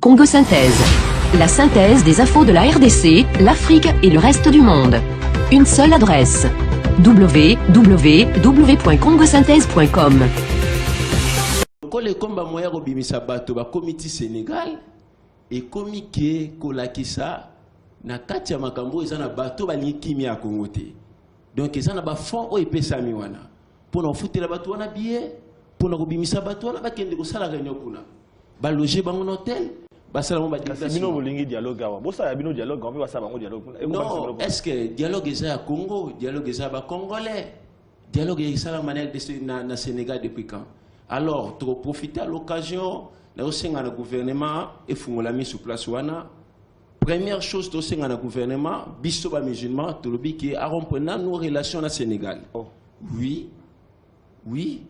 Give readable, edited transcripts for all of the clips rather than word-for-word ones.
Congo Synthèse. La synthèse des infos de la RDC, l'Afrique et le reste du monde. Une seule adresse. www.congosynthèse.com. Le combat moyen robimisa bato ba comité Sénégal et comité kolakisa na kati ya makambo ezana bato ba kimia Congo te. Donc ezana ba fond o epesa miwana. Pona ofutela bato wana billet, pona robimisa bato wana bakende ko sala réunion kuna. Ba loger bango hôtel, ba sala mo ba bino bolingi dialogue awa. Bosa ya bino dialogue, on peut passer bango dialogue. Non, est-ce que dialogue eza Congo, dialogue eza ba congolais. Dialogue eza la manière de na Sénégal depuis quand? Alors, tu profiter à l'occasion, nous sommes le gouvernement et nous avons mis sur place. Première chose, nous sommes le gouvernement, biso musulman, tu le dis que rompre nos relations au Sénégal. Oh. Oui, oui.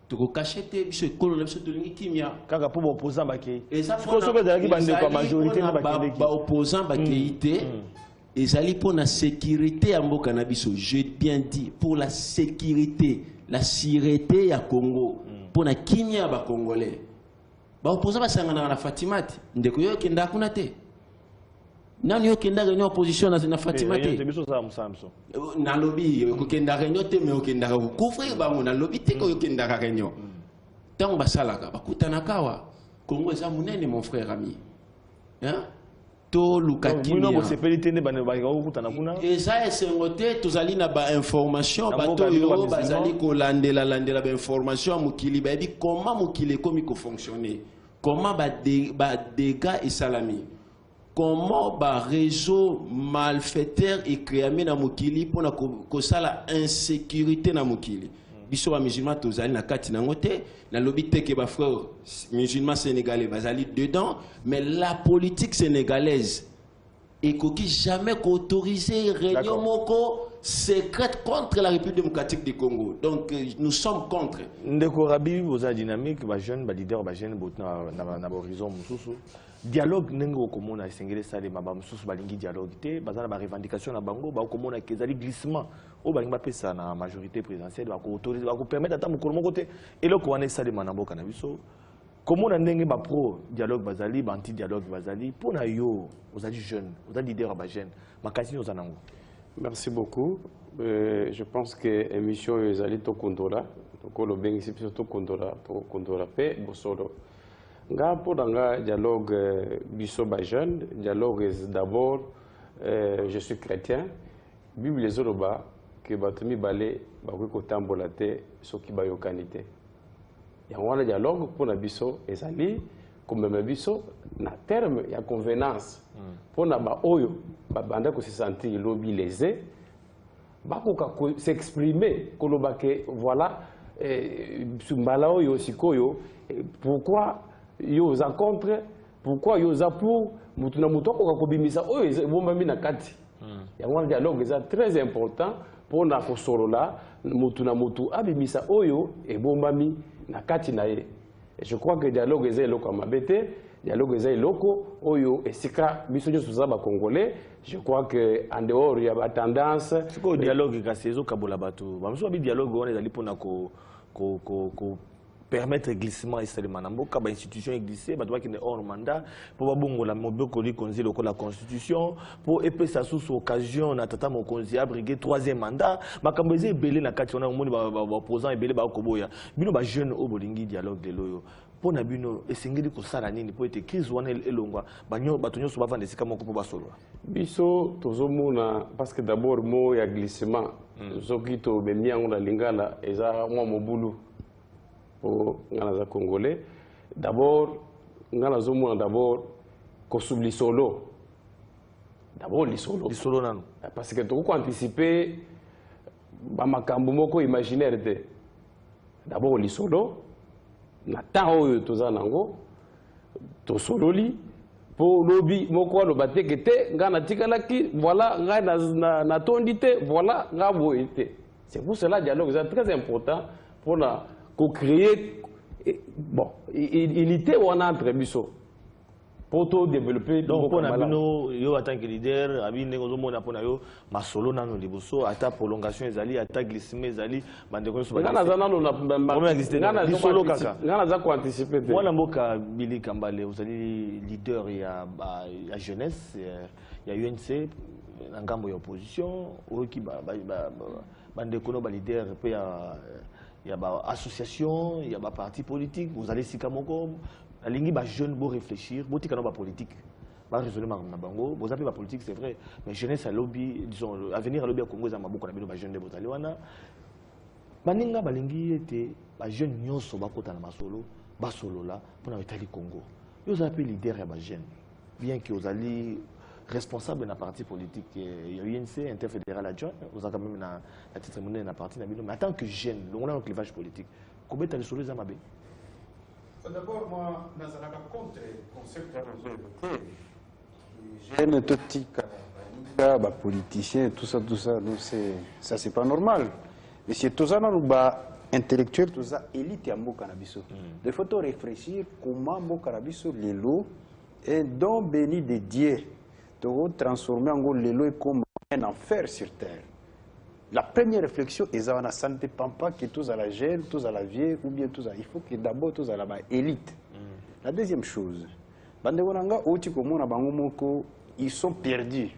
Tu as caché tes biso colonel biso tu lingi kimia. Kaka pour opposant baké. Et ça faut que des bande quoi majorité na baké. Ba opposant baké et zali pour la sécurité à mboka na biso. J'ai bien dit pour la sécurité, la sûreté à Congo. Pour na kimia ba congolais ba opposant ba sangana na Fatimati ndeko yo kenda kuna te nani yo kenda réunion opposition na Fatimati na lobby ko kenda réunion te mais yo kenda ko couvrir ba mo na lobby te ko yo kenda réunion tant ba salaka ba kutana kawa Congo eza munene mon frère ami hein to lukaki ni no sepelité ne bana ba kutana kuna eza esengote tozali na ba information bato yo bazali ko landela ba information mukili ba bi comment mukili komi ko fonctionner comment ba dégâts et salami comment ba réseau malfaiteur et créé na mukili pona ko sala insécurité na mukili biso ba musulman tozali na kati na ngote na lobby te ke ba frère musulman sénégalais bazali dedans mais la politique sénégalaise et qui jamais autorisé réunion moko secrète contre la République démocratique du Congo. Donc nous sommes contre. Ndeko Rabi vous a dynamique ba jeune ba leader ba jeune na horizon mususu dialogue nengo komona sengele sale maba mususu balingi dialogue te bazana ba revendication na bango ba komona kezali glissement o balingi ba pesa na majorité présidentielle ba ko autoriser ba ko permettre ata mukolo moko te eloko wana sale manamboka na biso komona ndenge ba pro dialogue bazali ba anti dialogue bazali pona yo ozali jeune ozali leader ba jeune makasi ozanango. Merci beaucoup. Je pense que l'émission est to kondola donc le bien ici to kondola pe bosolo nga pour nga dialogue biso ba jeune dialogue d'abord je suis chrétien bible les oloba que batumi balé ba ko tambola te soki ba yokanité ya wana dialogue pour na biso ezali comme même biso na terme ya convenance pour na ba oyo ba banda ko se sentir lobby lésé ba ko s'exprimer ko lobake voilà mbala oyo sikoyo pourquoi yo za contre pourquoi yo za pour mutu na mutu ko kobimisa oyo bombami na kati ya wana dialogue est très important pour na ko solola mutu na mutu abimisa oyo e bombami na kati na ye. Je crois que le dialogue est loko mabete, dialogue est loko oyo esika biso nyo suzaba congolais. Je crois que en dehors il y a ba tendance siko dialogue ka sezo kabola bato. Ba mso bi dialogue on ezali pona ko permettre glissement et seulement mboka ba institution glissé ba doit qu'il est hors mandat pour ba bongo la moboko li konzi loko la constitution pour epesa sous occasion na tata mo konzi abriguer troisième mandat makambo eze belé na kati on a moni ba opposant ebelé ba koboya bino ba jeune o bolingi dialogue de loyo pona bino esengeli ko sala nini po ete crise wana elongwa banyo batonyo so bavanda sika moko po basolo biso tozomona parce que d'abord mo ya glissement zoki to bemiango na lingala eza mwa mobulu pour les Congolais. D'abord, d'abord, solo. D'abord, l'isolo. Parce que tu peux anticiper, imaginaire. D'abord, l'isolo. Natao tozanango, to solo li. Pour lobby, moko lo bate que te, ngana tikalaki, voilà, ngana na tondite, voilà, ngaboite. C'est pour cela que le dialogue est très important pour la créer bon unité on entre biso pour tout développer. Donc, on a vu en tant que leader, ma solo nano liboso, ata prolongation ezali, ata glissement ezali, bandeko so ba. Moi na mboka Billy Kambale, vous allez leader il y a jeunesse, il y a UNC, na ngambo ya opposition, oki bandeko no ba leader pe il y a association, il y a parti politique, vous allez sikamoko, alingi ba jeune beau réfléchir, beau tikano ba politique. Ba raisonner na bango, vous appelez la politique c'est vrai, mais jeunesse à lobby, disons avenir à lobby à Congo za maboko na bino ba jeune de botali wana. Baninga balingi était ba jeune nyonso bakota na masolo, ba solo là pour na Italie Congo. Vous appelez leader ya ba jeune. Bien que vous allez responsable d'un parti politique, il y a UNC, interfédéral adjoint, vous avez quand même la titre monnaie dans parti, mais en tant que jeune, on a un clivage politique. Combien de solo les amabé? D'abord, moi, je suis contre le concept de jeune, toxique, politicien, tout ça, donc ça c'est pas normal. Mais c'est tout ça, intellectuel, tout ça, élite à Mbo Canabiso. Il faut réfléchir comment Mbo Canabiso, l'élo, est don béni de Dieu. De transformer en l'élo comme un enfer sur terre. La première réflexion est que ça ne dépend pas que tous à la jeune, tous à la vieille ou bien tous à... Il faut que d'abord tous à la élite. La deuxième chose, ils sont perdus.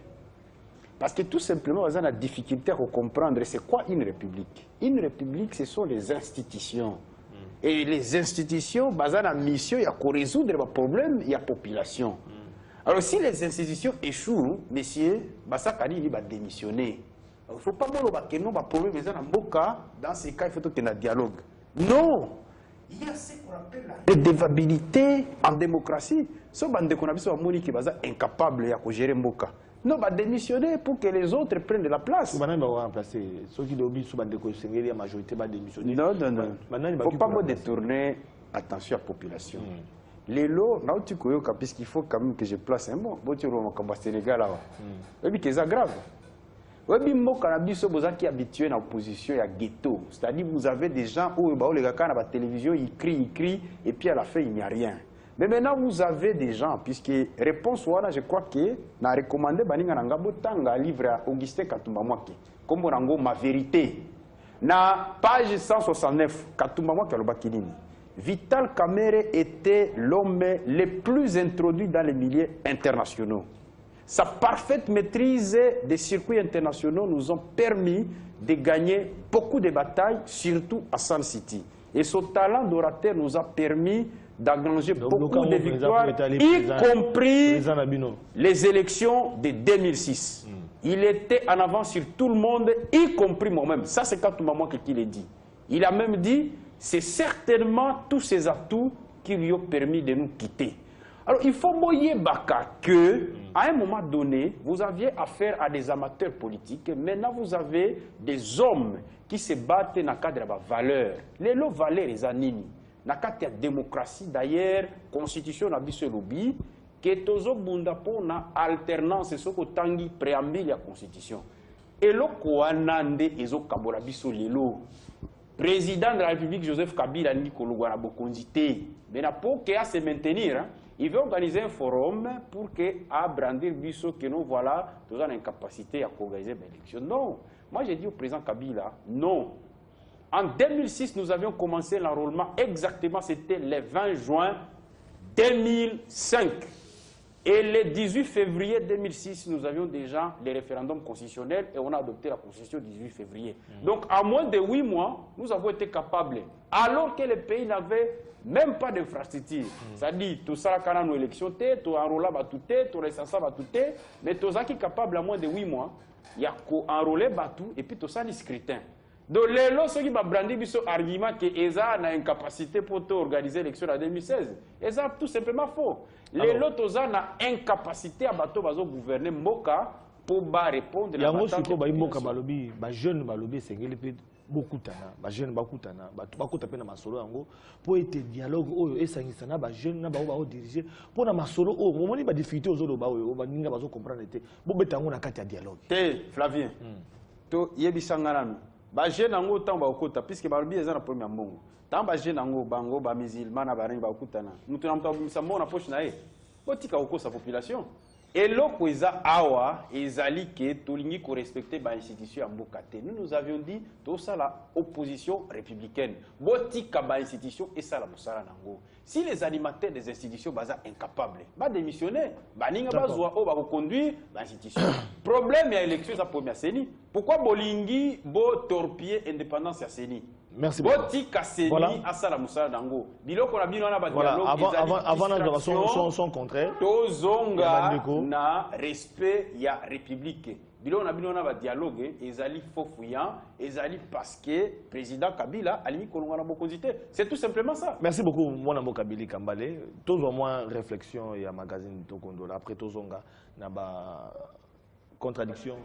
Parce que tout simplement, ils ont la difficulté à comprendre c'est quoi une république. Une république, ce sont les institutions. Et les institutions, ils ont la mission, il y a qu'à résoudre les problèmes, il y a la population. Alors si les institutions échouent, messieurs, il va démissionner. Il ne faut pas que nous problème dans ces cas, il faut qu'il y ait un dialogue. Non! Il y a ce qu'on appelle la redevabilité en démocratie. Ce qui est incapable de gérer Mboka. Non, va démissionner pour que les autres prennent de la place. Non, non, non. Il ne faut pas détourner attention à la population. Les lots, puisqu'il faut quand même que je place un mot. Sénégal là. C'est grave. Vous êtes habitué à l'opposition, il y a ghetto. C'est-à-dire vous avez des gens où la télévision, ils crient, et puis à la fin, il n'y a rien. Mais maintenant, vous avez des gens, puisque réponse, je crois que je recommandé un livre à Augustin Katumba Mwake, comme ma vérité. Na page 169, Katumba Mwake Alobakilini. Vital Kamerhe était l'homme le plus introduit dans les milieux internationaux. Sa parfaite maîtrise des circuits internationaux nous ont permis de gagner beaucoup de batailles, surtout à Sun City. Et son talent d'orateur nous a permis d'engranger beaucoup de victoires, y compris les élections de 2006. Il était en avance sur tout le monde, y compris moi-même. Ça, c'est Katumba Mwake qui l'a dit. Il a même dit, c'est certainement tous ces atouts qui lui ont permis de nous quitter. Alors, il faut moyer Baka que, à un moment donné, vous aviez affaire à des amateurs politiques. Maintenant, vous avez des hommes qui se battent dans le cadre de la valeur. Les lots valeurs, les animi. Dans le cadre de la démocratie, d'ailleurs, la constitution n'a pas lobby, que tozo bunda pour na alternance, ce que tangi préambule la constitution. Et le koanande ezo kabola biso lelo. Président de la République Joseph Kabila Nikolo Guanabokonzité. Mais pour qu'il se maintenir, hein, il veut organiser un forum pour que à brandir biso que nous voilà, nous avons une capacité à organiser l'élection. Non, moi j'ai dit au président Kabila, non. En 2006, nous avions commencé l'enrôlement exactement, c'était le 20 juin 2005. Et le 18 février 2006, nous avions déjà les référendums constitutionnels et on a adopté la constitution le 18 février. Donc, à moins de 8 mois, nous avons été capables, alors que le pays n'avait même pas d'infrastructure. C'est-à-dire, tout ça, quand on a nos élections, tout enrôlé, tout recensé, mais tout ça qui est capable, à moins de 8 mois, il y a enrôlé, et puis tout ça, les scrutins. Donc, les lots, ceux qui vont brandir ce argument que ESA a une capacité pour organiser l'élection en 2016, ESA tout simplement faux. Les lots, ils ont une incapacité à gouverner Mboka pour répondre à la bataille. Il y a jeune balobi, c'est beaucoup de jeunes, beaucoup de masolo pour être dialogue et sangisana ba jeune na ba diriger pour na masolo au moment où ba difficulté aux autres ba ninga ba comprendre te bo betango na kati ya dialogue. Flavien. To yebisangana ba jeune ngo tamba okota puisque balobi eza na premier mbongo. Tamba jeune ngo bango ba musulman na baringa ba okutana. Mutu na mta mbongo na poche na ye. botika kokosa population. Et l'autre awa ezali ke tolingi ko respecter ba institution ya mboka te. Nous avions dit tout ça la opposition républicaine. Botika ba institution et ça la mosala nango. Si les animateurs des institutions baza incapables, ba démissionner, ba ninga bazwa o ba conduire ba institution. Problème ya élection ça première CENI. Pourquoi bolingi bo torpiller indépendance ya CENI? Merci beaucoup. Voilà. Avant son contraire. Tozonga na respect ya république. Bilo na ba dialogue ezali fofouillant, ezali parce que président Kabila alimi kolonga na bokonzité. C'est tout simplement ça. Merci beaucoup mon ami Kabili Kambale. Tous au moins réflexion et magazine Tokondola après tozonga na ba contradiction.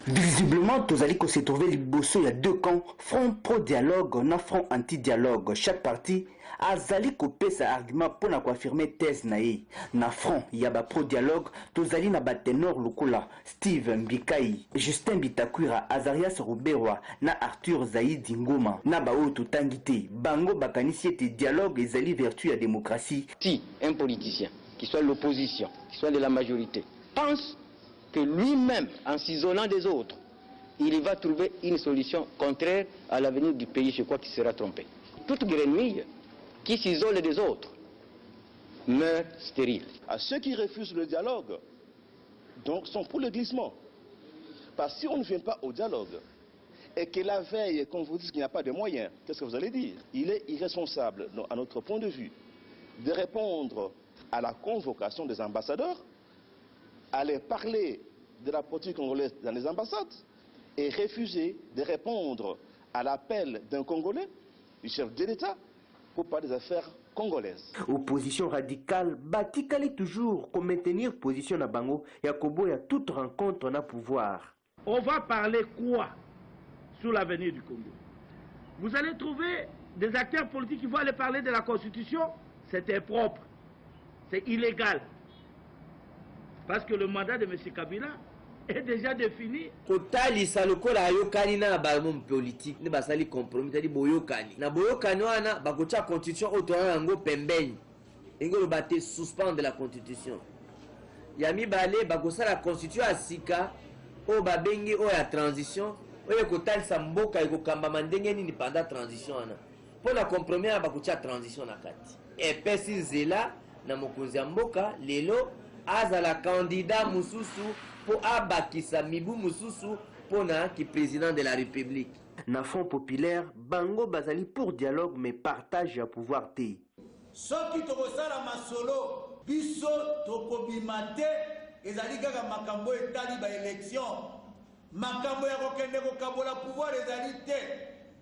Visiblement, Tozali ko se trouvé liboso, il y a deux camps, front pro-dialogue, non front anti-dialogue. Chaque parti a zali ko pesa argument pour affirmer thèse nae. Na front, il y a ba pro-dialogue, Tozali na ba ténor lukula, Steve Mbikai, Justin Bitakwira, Azarias Ruberwa, na Arthur Zaïdi Ngoma, na ba oto tangite, bango bakanisi ete dialogue et zali vertu à démocratie. Si un politicien, qui soit l'opposition, qui soit de la majorité, pense que lui-même, en s'isolant des autres, il va trouver une solution contraire à l'avenir du pays, je crois qu'il sera trompé. Toute grenouille qui s'isole des autres meurt stérile. À ceux qui refusent le dialogue, donc sont pour le glissement. Parce que si on ne vient pas au dialogue, et que la veille, qu'on vous dise qu'il n'y a pas de moyens, qu'est-ce que vous allez dire? Il est irresponsable, à notre point de vue, de répondre à la convocation des ambassadeurs, aller parler de la politique congolaise dans les ambassades et refuser de répondre à l'appel d'un Congolais, du chef de l'État, pour parler des affaires congolaises. Opposition radicale, batikali toujours pour maintenir position à Bango, Yakobo y a toute rencontre na pouvoir. On va parler quoi sur l'avenir du Congo? Vous allez trouver des acteurs politiques qui vont aller parler de la Constitution, c'est impropre, c'est illégal. Parce que le mandat de M. Kabila est déjà défini. Kotali salokola yokani na balmom politique ne basali compromis tadi boyokani. Na boyokani wana bakocha constitution autora yango pembeni. Engolo bate suspendre la constitution. Yami balé bakosa la constitution asika o babengi o ya transition. Oye kotali samboka ekokamba mandenge nini pendant transition ana. Pour la compromis bakocha transition na kati. Et pesi zela na mokonzi ya mboka lelo azala candidat mususu pour abakisa mibu mususu pona ki président de la République. Na Front populaire, Bango bazali pour dialogue mais partage à pouvoir te. Soki tokosala masolo biso tokobimate ezali kaka makambo etali ba élection. Makambo ya kokende kokabola pouvoir ezali te.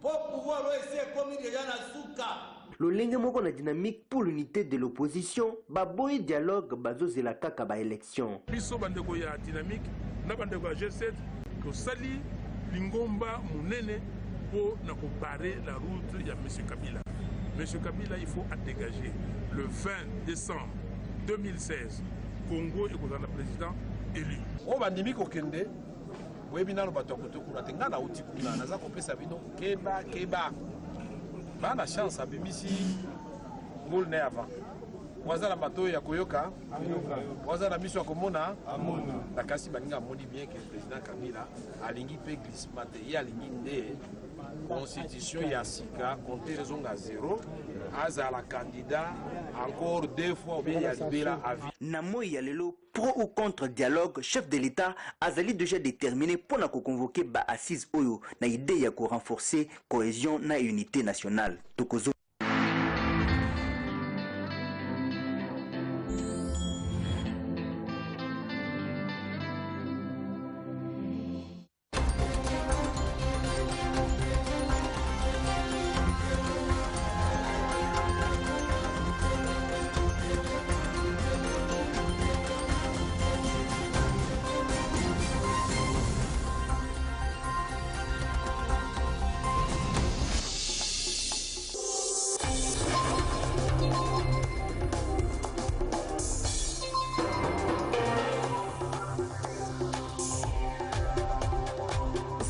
Pour pouvoir lo ese komi déjà na suka. Lolenge moko na dynamique pour l'unité de l'opposition, baboy dialogue bazozela kaka ba élection. Biso bandeko ya dynamique na bandeko ya G7 ko sali lingomba munene pour na ko barrer la route ya M. Kabila. M. Kabila il faut dégager le 20 décembre 2016 Congo et le président élu. O bandimi ko kende webinaro bato ko kuna tenga na uti kuna naza ko pesa bino keba. Ba na chance abimisi ngol ne avant. Wazala mato ya koyoka, wazala miso ya komona, na kasi baninga moni bien que le président Kabila alingi pe glissement te alingi nde constitution ya sika compter raison à 0 azala candidat encore 2 fois ou bien ya libéra avis. Namo ya lelo pro ou contre dialogue, chef de l'État azali déjà déterminé pour na convoquer ba assise oyo na idée ya ko renforcer cohésion na unité nationale. Tokozo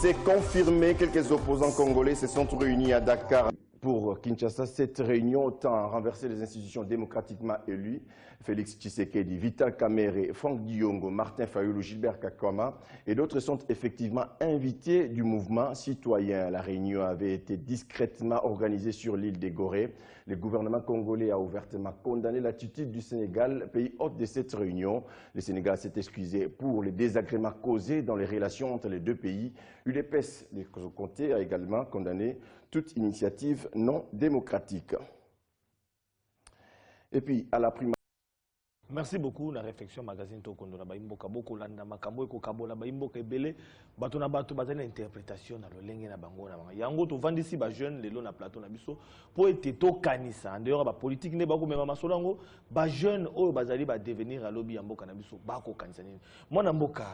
C'est confirmé, quelques opposants congolais se sont réunis à Dakar. pour Kinshasa, cette réunion tend à renverser les institutions démocratiquement élues. Félix Tshisekedi, Vital Kamerhe, Franck Diongo, Martin Fayulu, Gilbert Kakoma et d'autres sont effectivement invités du mouvement citoyen. La réunion avait été discrètement organisée sur l'île des Gorées. Le gouvernement congolais a ouvertement condamné l'attitude du Sénégal, pays hôte de cette réunion. Le Sénégal s'est excusé pour les désagréments causés dans les relations entre les deux pays. UDPS, de Comté, a également condamné toute initiative non démocratique. Et puis, à la primaire. Merci beaucoup. La réflexion magazine Tokondo na baimboka boko landa makambo eko kabola baimboka ebele bato na bato bazali interprétation na lolenge na bango na bango. Yango to vandisi ba jeune lelo na plateau na biso po ete to kanisa en dehors ba politique ne bako mema masolo ngo ba jeune oyo bazali ba devenir à lobby ya mboka na biso bako kanisa nini. Mwana mboka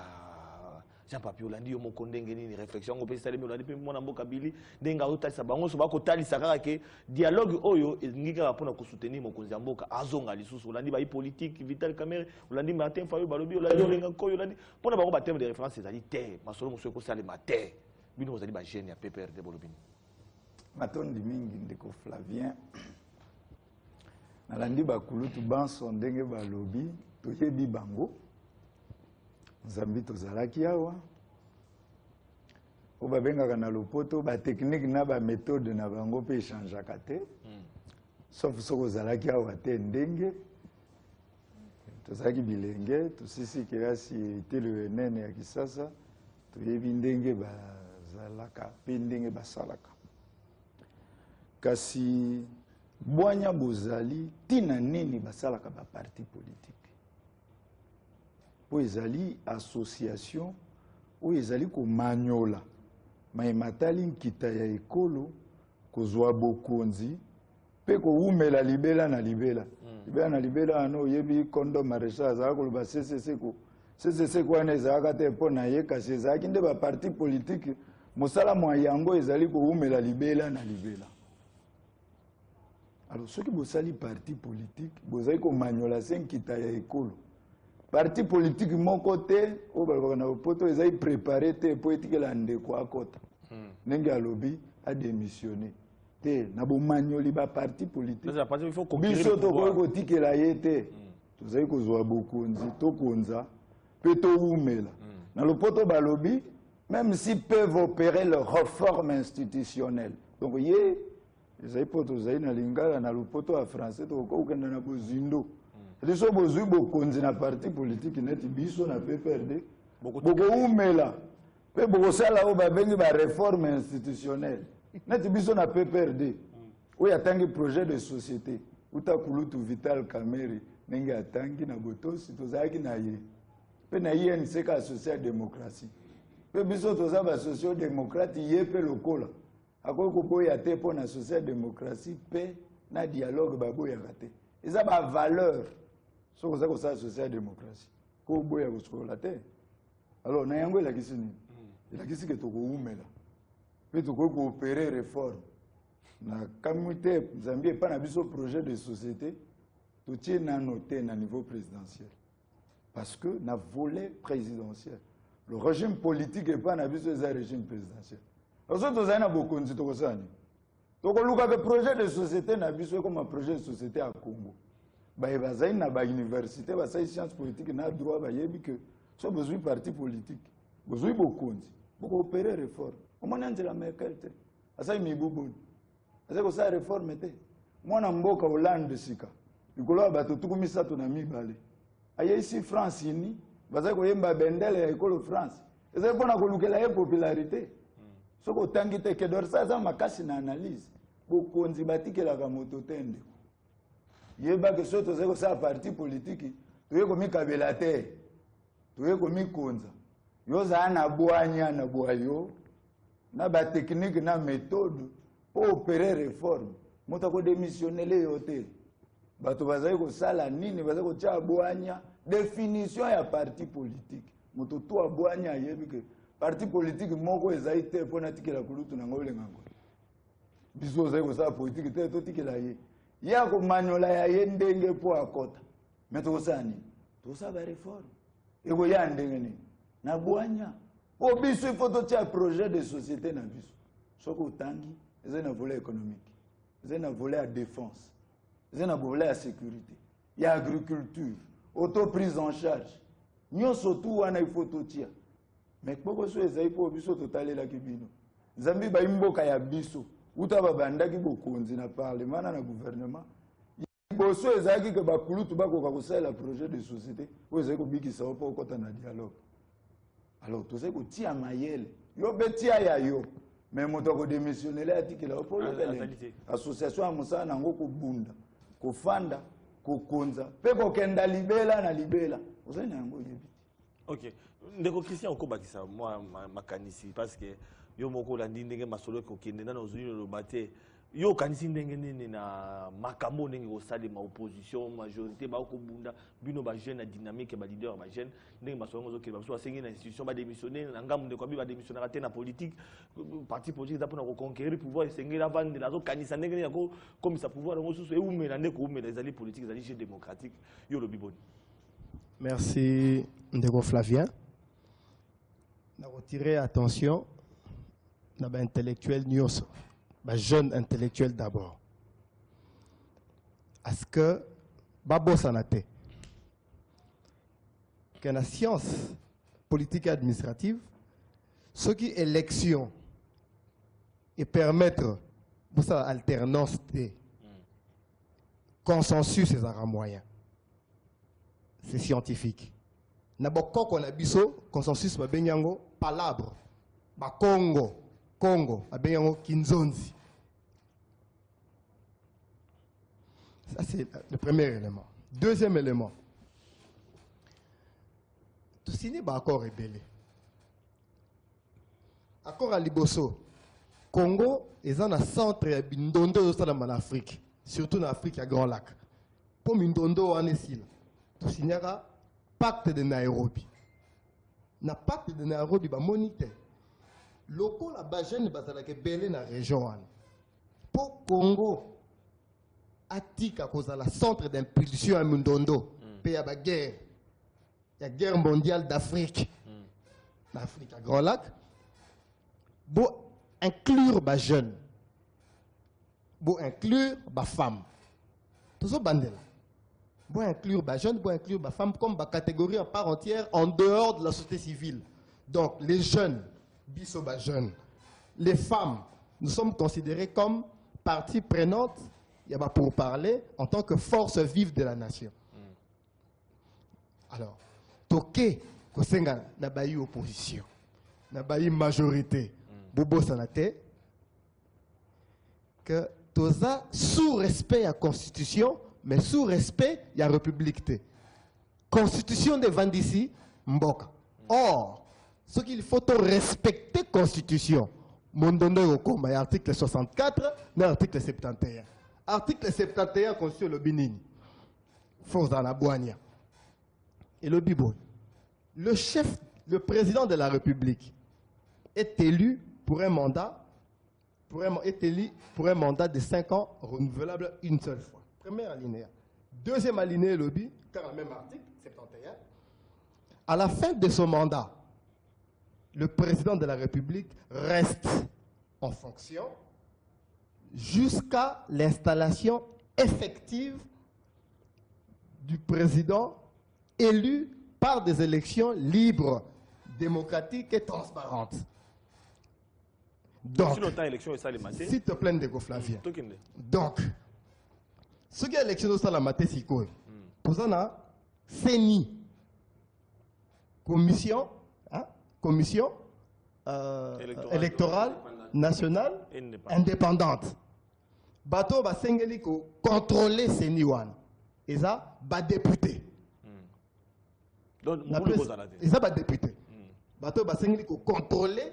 Jean-Papi Olandi yo moko ndenge nini réflexion ngo pe salemi Olandi pe mwana mboka bili ndenga utalisa bango so bako talisa kaka ke dialogue oyo ngika pona ko soutenir mokonzi ya mboka azonga lisusu Olandi ba politique Vital Kamerhe Olandi Martin Fayulu balobi Olandi olenga koyo Olandi pona bango ba terme de référence ezali te masolo moso ko salema te bino ozali ba jeune ya PPRD bolobini matondi mingi ndeko Flavien nalandi ba kulutu banso ndenge balobi toyebi bango Nzambi tozalaki awa o babengaka na lopoto ba technique na ba méthode na bango pe changeaka te sauf soko ozalaki awa te ndenge tozalaki bilenge tosisi kelasi etelo enene ya kisasa toyebi ndenge bazalaka pe ndenge basalaka kasi bwanya bozali tina nini basalaka ba parti politique po ezali association oyo ezali komanyola mayematali nkita ya ekolo kozwa bokonzi pe koumela libela na libela libela na libela ano oyebi kondo maréchal azalaka koloba CCC wana ezalaka te mpo na ye kasi ezalaki nde baparti politike mosala mwa yango ezali koumela libela na libela. Alors soki bosali parti politique bozali komanyola se nkita ya ekolo parti politique moko te o balobaka na poto ezali préparé te po etikela ndeko akota ndenge alobi a démissionné te na bomanyoli ba parti politique biso tokoki kotikela ye te tozali kozwa bokonzi tokonza pe toumela na lopoto balobi même si peuvent opérer leur réforme institutionnelle donc ye ezali po tozali na lingala na lopoto ya français tokoki kokenda na bozindo liso bozui bokonzi na parti politique neti biso na PPRD bokoumela pe bokosala oyo babengi ba réforme institutionnelle neti biso na PPRD oyo atangi projet de société uta kulutu Vital Kamerhe ndenge atangi na botosi tozalaki na ye pe na INC ka social démocratie pe biso toza ba social démocrate ye pe lokola akoki koboya te mpo na social démocratie pe na dialogue baboyaka te eza ba valeur so koza kosala social démocratie ko boya kosokola te alors na yango elakisi nini elakisi ke tokoumela pe tokoki koopere réforme na kamwi te Nzambi epa na biso projet de société totie nano te na niveau présidentiel parce que na volet présidentiel le régime politique epa na biso eza régime présidentiel oso tozali na bokonzi tokosala nini tokoluka ke projet de société na biso ekoma projet de société ya Congo bazali na ba université basali science politique na droit bayebi que so bozwi parti politique bozwi bokonzi bokoopere réforme omona nzela Merkel te asali mibubuni asali kosala réforme te mwana mboka Hollande sika likolo ya bato tuku misato na mibale ayeisi France ini bazali koyemba bendele ya ekolo France ezali mpona kolukela ye popularité soki otangi te kedor sa aza makasi na analyse bokonzi batikelaka moto te ndeko yebake so tozali kosala parti politique toye komikabela te toye komikonza yo ozala na bwanya na bwayo na batechnique na méthode po opérer réforme moto akodémissionnele yo te bato bazali kosala nini bazali kotia bwanya définition ya parti politique moto to abwanya ayebi ke parti politique moko ezali te mpo natikela kulutu nango olengango biso ozali kosala politique te totikela ye ya komanyola ya ye ndenge mpo akota me tokosala nini tokosala baréforme ekoya ndenge nini na bwanya po biso ifo totia projet de société na biso soki otangi ezali na volet économique eza na volet ya défense, eza na volet ya sécurité, ya agriculture, auto prise en charge. Nyonso tu wana il faut totia. Mais poko so ezali po biso totalelaki bino. Nzambe ba imboka ya biso. Uta babandaki bokonzi na parlement na gouvernement. Boso ezalaki ke bakulutu bakoka kosala projet de société oyo ezali kobikisa yo mpo okota na dialogue. Alors tozali kotia mayele yo mpe tia ya yo mais moto akodémissionnele atikela yo mpo olobele association ya mosala nango kobunda kofanda kokonza mpe kokenda libela na libela ozali na yango oyebi. Ok, ndeko Christian okobakisa moi makanisi parce que yo moko olandi ndenge masolo ekokende nano ozwi loloba te yo okanisi ndenge nini na makambo ndenge kosalema opposition majorité bakobunda bino bajeune na dynamique baleader bajeune ndenge masolo yango ozokende babiso basengi na institution badémissionne na ngambo ndeko abi badémissionnera te na politique parti politique eza mpona koconquérir pouvoir esengeli avandela azokanisa ndenge nini akokomisa pouvoir yango susu eumela ndeko eumela ezali politique ezali jeu démocratique yo olobi boni. Merci ndeko Flavien. Na retirer attention na ba intellectuel nyonso. Jeune intellectuel d'abord. Est-ce que Babo Sanate, que la science politique et administrative, ce qui est élection et permettre pour ça alternance de consensus et un moyen, c'est scientifique. N'abord qu'on a biso consensus ba benyango palabre ba Congo ba benyango kinzonzi. Ça, c'est le premier élément. Deuxième élément. Tout signé par accord rébellé. Accord à Liboso. Congo est un centre de Bindondo en Afrique. Surtout en Afrique, il y a Grand Lac. Pour Bindondo, on est ici. Tout signé un pacte de Nairobi. Dans le pacte de Nairobi, il y a monité. Locaux, la Bajene, il y a belé dans la région. Pour Congo, Atika à cause de la centre d'impulsion à Mundondo, il y a la guerre. Il y a la guerre mondiale d'Afrique. L'Afrique à Grand Lac. Pour inclure les jeunes. Pour inclure les femmes. Tout ça, bandel. Pour inclure les jeunes, pour inclure les femmes comme une catégorie en part entière en dehors de la société civile. Donc, les jeunes, biso les jeunes. Les femmes, nous sommes considérés comme partie prenante. Il y a pour parler en tant que force vive de la nation. Alors, toké, kosenga na bayi opposition, na bayi majorité, bobo sanate, que toza sous respect à la constitution, mais sous respect à la république. Constitution de Vandisi, mboka. Or, ce qu'il faut respecter la constitution, mondondo yokoma, article 64, l'article 71. Article 71 constitution le Binini. Force dans la Boania. Et le Bibo. Le chef, le président de la République est élu pour un mandat, de 5 ans renouvelable une seule fois. Premier alinéa. Deuxième alinéa, le BI, car le même article, 71. À la fin de son mandat, le président de la République reste en fonction jusqu'à l'installation effective du président élu par des élections libres, démocratiques et transparentes. Donc, s'il te plaît, Ndeko Flavien. Donc, ce qui est l'élection de Salamate, c'est quoi? Pour ça, CENI, commission électorale nationale indépendante. Bato ba sengeli ko contrôler CENI wan. Et ça, ba député. Donc, et ça, ba député. Bato ba sengeli ko contrôler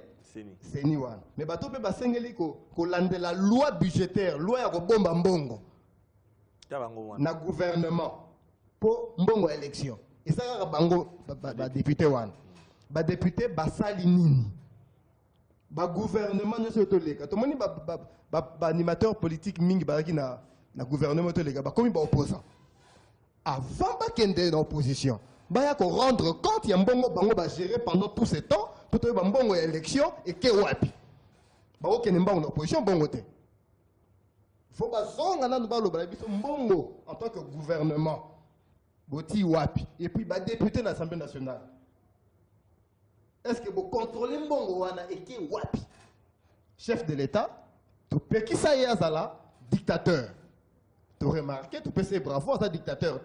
CENI wan. Mais bato pe ba sengeli ko lande la loi budgétaire, loi ya ko bomba mbongo. Na gouvernement pour mbongo élection. Et ça ya bango ba député wan. Ba député ba sali nini. Ba gouvernement ne se toleka. To moni ba animateur politique mingi ba na gouvernement toleka ba komi ba opposant. Avant ba kende dans opposition, ba ya ko rendre compte ya mbongo bango ba gérer pendant tout ce temps, tout ba mbongo élection et ke wapi. Ba ko kende mbongo opposition bongo te. faut pas mbongo en tant que gouvernement. Boti wapi. Et puis, député de l'Assemblée nationale. Est-ce que vous contrôlez mbongo wana et qui wapi? Chef de l'État, tu peux qui ça y est dictateur. Tu remarqué, tu peux se bravo à ça dictateur.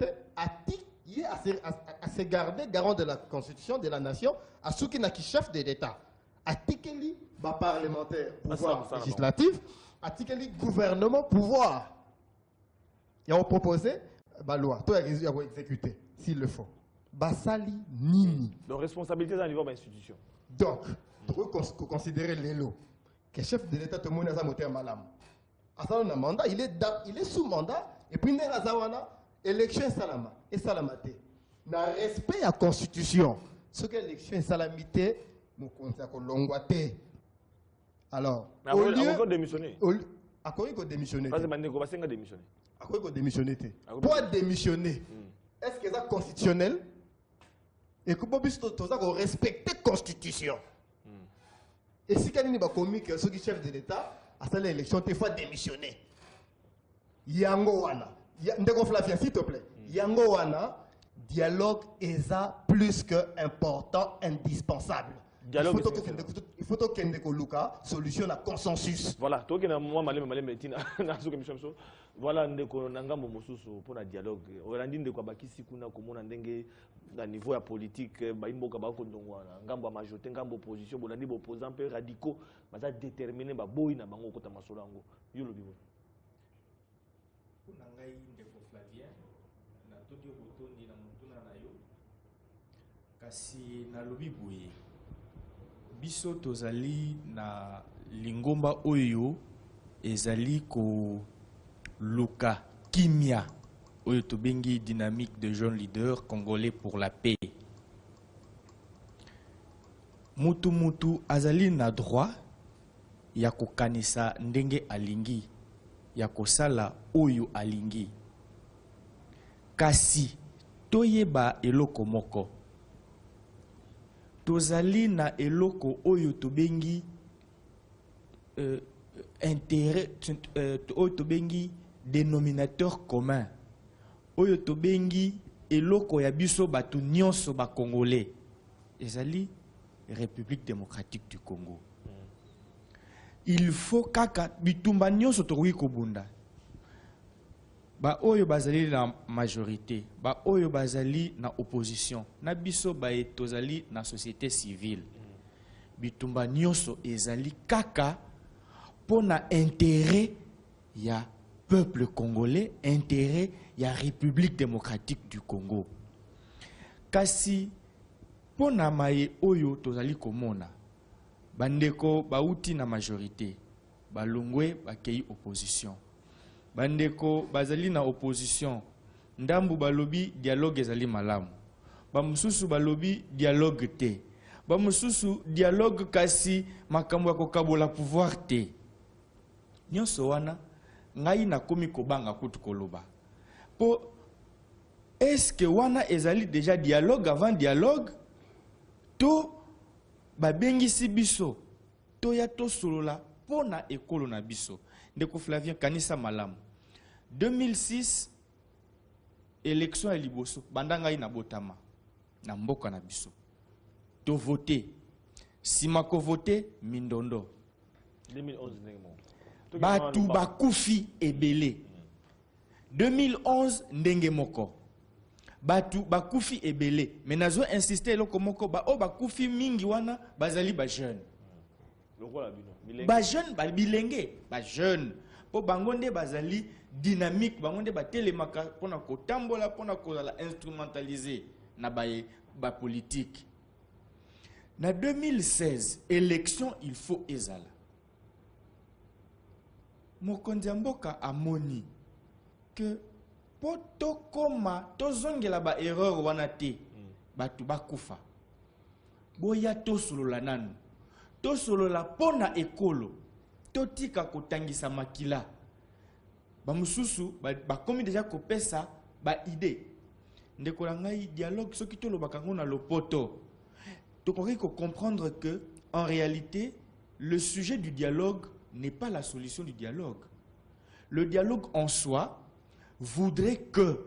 Il est à se garder garant de la Constitution de la nation, à ceux qui n'a qui chef de l'État. À Tikeli, parlementaire, pouvoir législatif, à Tikeli, gouvernement, pouvoir. Et on proposé, loi, tout est exécuté, s'il le faut. Basali Nini. Donc, responsabilité dans le niveau de l'institution. Donc, pour considérer l'élo, que chef de l'État, tout le monde a un malam. Un mandat, il est sous mandat, et puis il y a élection salama. Et salamate. Dans le respect à la Constitution, ce que l'élection est salamité, nous comptons l'ongouaté. Alors, au lieu de démissionner. À quoi il démissionner? Démissionner. Pour démissionner, est-ce que c'est constitutionnel? Et que vous respecter la Constitution. Et si quelqu'un n'est pas commis que ceux qui chef de l'État, à l'élection, il faut démissionner. Yango wana. Ndeko Flavien, s'il te plaît. Yango wana, dialogue est plus que important, indispensable. Dialogue il faut qu'il y ait une solution à consensus. Voilà, voilà, ndeko nangambo mosusu pour le dialogue. Orandi ndeko bakisi kuna komona ndenge na niveau ya politique ba imboka ba kondongwa ngambo majorité ngambo opposition bolandi ba opposant peu radicaux baza déterminer ba boyi na bango kota masolo yango. Yo lobi bo. Kuna ngai ndeko Flavien na todi botondi na mutuna na yo. Kasi na lobi boye. Biso tozali na lingomba oyo ezali ko luka kimia oyo tobengi dynamique de jeunes leaders congolais pour la paix. Mutu azali na droit ya kokanisa ndenge alingi ya kosala oyo alingi. Kasi toyeba eloko moko. Tozali na eloko oyo tobengi intérêt oyo tobengi dénominateur commun. Oyo tobengi eloko ya biso batu nyonso ba congolais. Ezali République démocratique du Congo. Il faut kaka bitumba nyonso tokoki kobunda. Ba oyo bazali na majorité, ba oyo bazali na opposition, na biso ba tozali na société civile. Bitumba nyonso ezali kaka pona intérêt ya peuple congolais, intérêt ya République démocratique du Congo. Kasi pona maye oyo tozali komona, bandeko bauti na majorité, balungwe bakei opposition. Bandeko bazali na opposition, ndambu balobi dialogue ezali malamu. Bamususu balobi dialogue te. Bamususu dialogue kasi makambo ya kokabola pouvoir te. Nyonso wana ngai nakomi kobanga kutu koloba. Po est-ce que wana ezali déjà dialogue avant dialogue? To babengisi biso to ya to solola pona ekolo na biso. Ndeko Flavien kanisa malamu. 2006 élection ya liboso bandanga ina botama na mboka na biso. To voter. Sima ko voter mindondo. 2011 ndenge batu bakufi ebele. 2011 ndenge moko. Batu bakufi ebele. Mais nazo insister eloko moko ba o bakufi mingi wana bazali ba jeune. Ba jeune ba bilenge, ba jeune. Po bangonde bazali dynamique, bangonde ba telemaka pona ko tambola pona ko la instrumentaliser na ba politique. Na 2016 élection il faut ezala. Mokonzi mboka amoni que poto koma tozongela ba erreur wana te batu bakufa. Boya tosolola nanu. Tosolola pona ekolo. Totika kotangisa makila. Bamususu bakomi déjà kopesa ba idée. Ndeko ngai dialogue soki tolobaka ngo na lopoto. Tokoki ko comprendre que en réalité le sujet du dialogue n'est pas la solution du dialogue. Le dialogue en soi voudrait que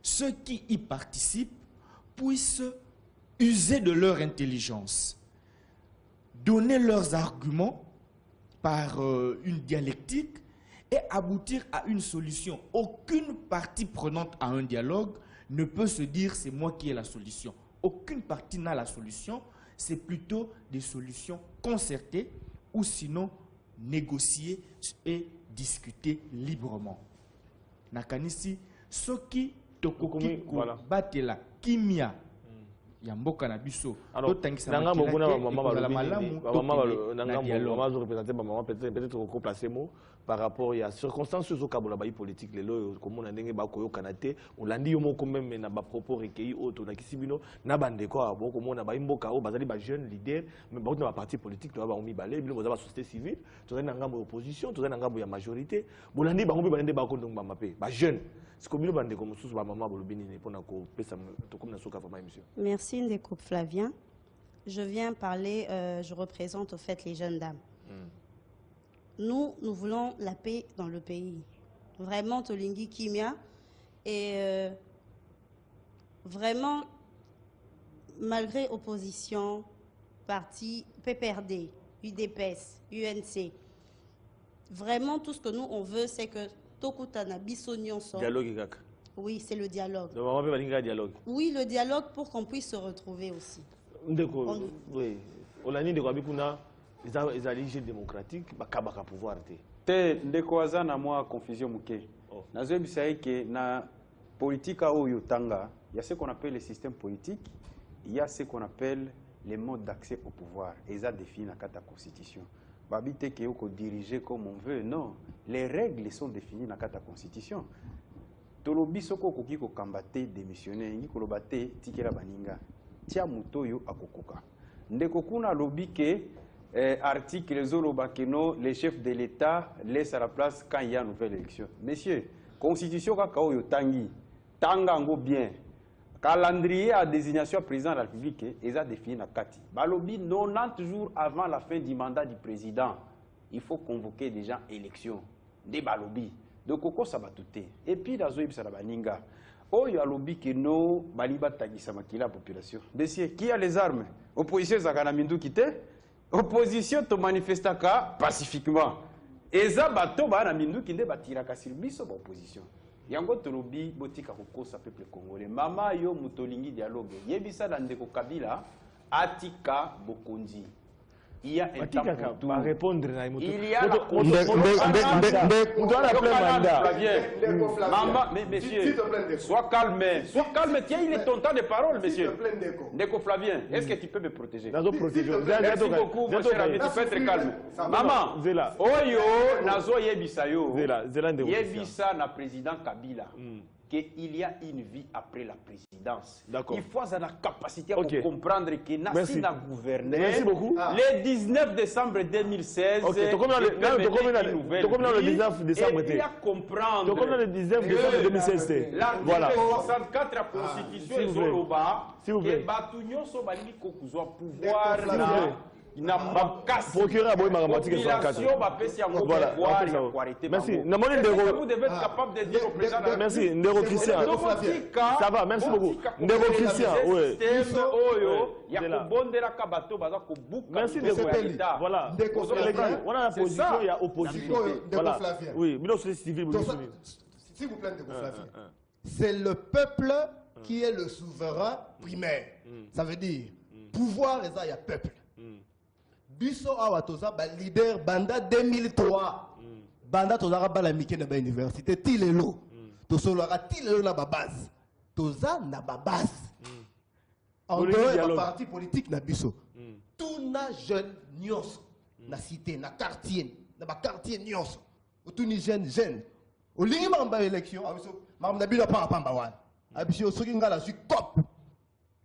ceux qui y participent puissent user de leur intelligence, donner leurs arguments par une dialectique et aboutir à une solution. Aucune partie prenante à un dialogue ne peut se dire c'est moi qui ai la solution. Aucune partie n'a la solution, c'est plutôt des solutions concertées ou sinon négocier et discuter librement. Nakanisi, soki tokoki ko batela kimia ya mboka na biso. Alors, nanga mokuna maman peut-être ko placer mot par rapport à circonstances au kabola bayi politique les lois comme on a ndenge ba koyo kanate on landi yo moko même na ba propos recueillis auto na kisibino na bande ko abo comme on a bayi mboka o bazali ba jeune leader mais ba na parti politique to ba omi balé bino ba société civile to na ngambo opposition to na ngambo ya majorité bolandi ba ngombi balende ba ko ndong ba mapé ba jeune c'est comme bande comme sous ba maman bolobini ne pona ko pesa to comme na soka fa monsieur. Merci Ndeko Flavien. Je viens parler, je représente au fait les jeunes dames. Nous voulons la paix dans le pays. Vraiment, Tolingi Kimia. Et vraiment, malgré opposition, parti PPRD, UDPS, UNC, vraiment tout ce que nous on veut, c'est que Tokutana Bissonion sort. Dialogue. Oui, c'est le dialogue. Dialogue. Oui, le dialogue pour qu'on puisse se retrouver aussi. Oui. Olani de Kwabikuna, les alliés démocratiques, bakabaka pouvoir te ndeko aza na mwa confusion muke. Nazobisa que na politique au yotanga, il y a ce qu'on appelle le système politique, il y a ce qu'on appelle les modes d'accès au pouvoir. Et ça définit dans la constitution. Babite que yoko diriger comme on veut, non. Les règles sont définies dans la constitution. Tolobi soko koki ko kambate démissionner, ngi ko lobate tikela baninga. Tia mutoyo akokoka. Ndeko kuna lobi que article Zolobakeno, les chefs de l'État laissent à la place quand il y a une nouvelle élection. Messieurs, constitution kakao yo tangi, tangango bien. Calendrier à désignation président de la République, ils ont défini la Kati. Balobi, 90 jours avant la fin du mandat du président, il faut convoquer des gens élections. Des balobi. De Koko Sabatouté. Et puis, dans Zoïb Sarabaninga, oh, il y a lobby que nous, Baliba Tagisamakila, la population. Messieurs, qui a les armes? Opposition Zakanamindu Kite? Opposition te manifestaka pacifiquement. Et ça, bateau, Banamindu Kinde, Batiraka Silbiso, opposition. Yango tolobi botika kokosa peuple congolais. Mama yo mutolingi dialogue. Yebisa Ndeko Kabila atika bokonzi. Il y a un temps pour tout. Répondre il y a la maman, mais monsieur, sois calme. Sois calme. Tiens, il est ton temps de parole, monsieur. Ndeko Flavien, est-ce que tu peux me protéger? Merci beaucoup, mon cher ami. Tu peux être calme. Maman, Oyo, Nazo Yebisayo. Yebisa na président Kabila. Qu'il y a une vie après la présidence. Il faut avoir la capacité de comprendre que Nassi a gouverné le 19 décembre 2016. Il y a comprendre l'article 64 de la Constitution et Zoloba que Batunion Sobalini Kokuzwa pouvoir procureur Aboy Maramati 64. Voilà. Merci. Vous devez être capable de dire au président. Merci. Ndero Christian. Ça va, merci beaucoup. Ndero Christian. Oui. Merci Ndero. Voilà. On a la position, il y a opposition. Voilà. Oui, mais c'est civil. S'il vous plaît, Ndeko Flavien. C'est le peuple qui est le souverain primaire. Ça veut dire pouvoir et ça, il y a peuple. Biso Awatoza, leader Banda 2003. Banda Tozara Balamike na ba université, Tilelo. Tosolora Tilelo na ba base. Toza na ba base. En dehors de parti politique na biso. Tout na jeune nyos na cité, na quartier, na ba quartier nyos. Tout ni jeune. Au lingi mamba élection, abiso mam na bilo pa pamba wan. Abiso soki ngala su cop.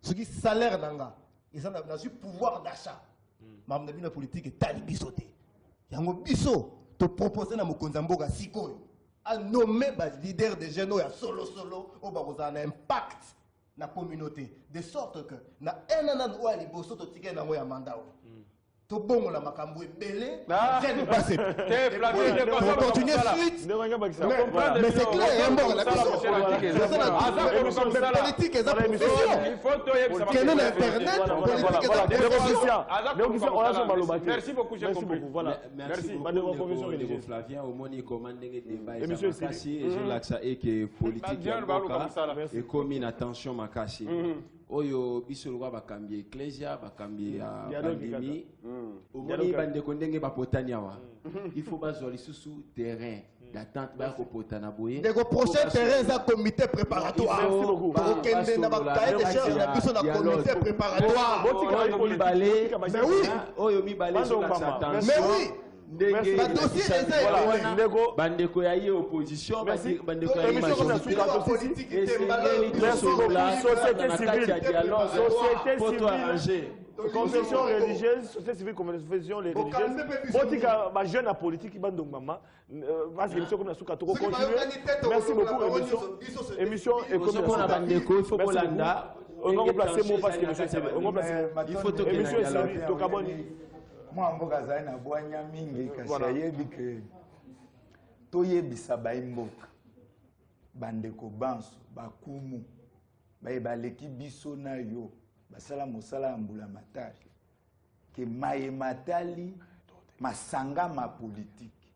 Soki salaire nanga. Ils ont su pouvoir d'achat. Mam na politique est tali bisoté. Yango biso te proposer na mokonza mboka sikoyo à nommer ba leader des jeunes ya solo au bakoza un impact na communauté de sorte que na un an ou ali boso to tike na ya mandat. tout bon la makambo belé Flavien, continuer suite mais c'est clair bon la politique est profession internet politique merci beaucoup j'ai compris voilà merci Flavien au moni commande débat et je l'axe et que politique et comme une attention makasi oyo biso lwa bakambi ecclesia bakambi ya bandimi omoni bandeko ndenge bapotani awa il faut bazwa lisusu terrain d'attente ba kopotana boye ndeko prochain terrain za comité préparatoire okende na bakaye de charge na biso na comité préparatoire mais oui oyo mibale sur l'axe attention mais oui bandeko ya ye opposition bandeko ya majorité confession religieuse, société civile, confession religieuse. Botika, ma jeune à politique, bandong maman. Parce que l'émission comme la souka toko continue. Merci beaucoup émission et comme il faut Bolanda. On va remplacer mon parce que l'émission c'est on va remplacer. Il faut toquer émission est to kaboni. Moi mboka za na bwanya mingi kasi yebi ke toyebisa baimboka bandeko banso bakumu baleki biso na yo basala mosala ya mbula matari ke maye matali masanga ma politique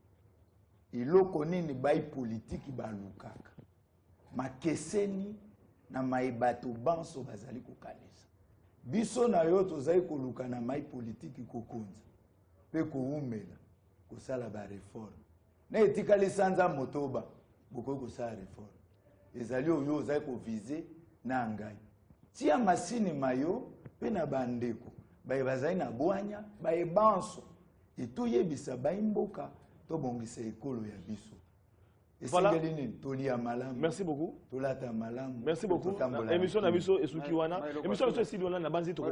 iloko nini bai politique balukaka makeseni na maye bato banso bazali kokanisa biso na yo tozali koluka na maye politique kokonza pe koumela kosala ba réforme na etikali sanza motoba bokoki kosala réforme ezali oyo ozali kovize na ngai tia masini mayo pe na bandeko baye bazali na bwanya baye banso etoyebisa baimboka tobongisa ekolo ya biso. Voilà. Merci beaucoup. Merci beaucoup. Émission Nabiso et Sukiwana. Émission Nabiso et Sidwana na banzi to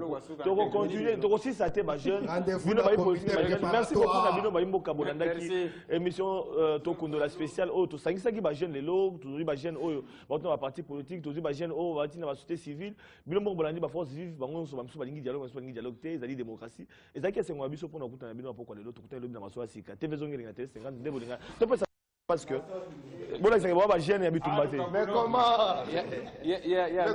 continuer to aussi ça ba jeune. Merci beaucoup Nabino Baimbo Kabonandaki. Émission to kondola spéciale o to sangisa ki ba jeune lelo, to ba jeune o ba to ba parti politique, to ba jeune o ba tina ba société civile. Bilo mo bolandi ba force vive bango so ba mso ba lingi dialogue te, ezali démocratie. Ezaki asengo biso pona kuta na bino pokwa lelo to kuta lelo na masoa sika. TV zongi linga te 50 ndebo linga. To pesa parce que bon là c'est que moi ma gêne et habitu mais comment yeah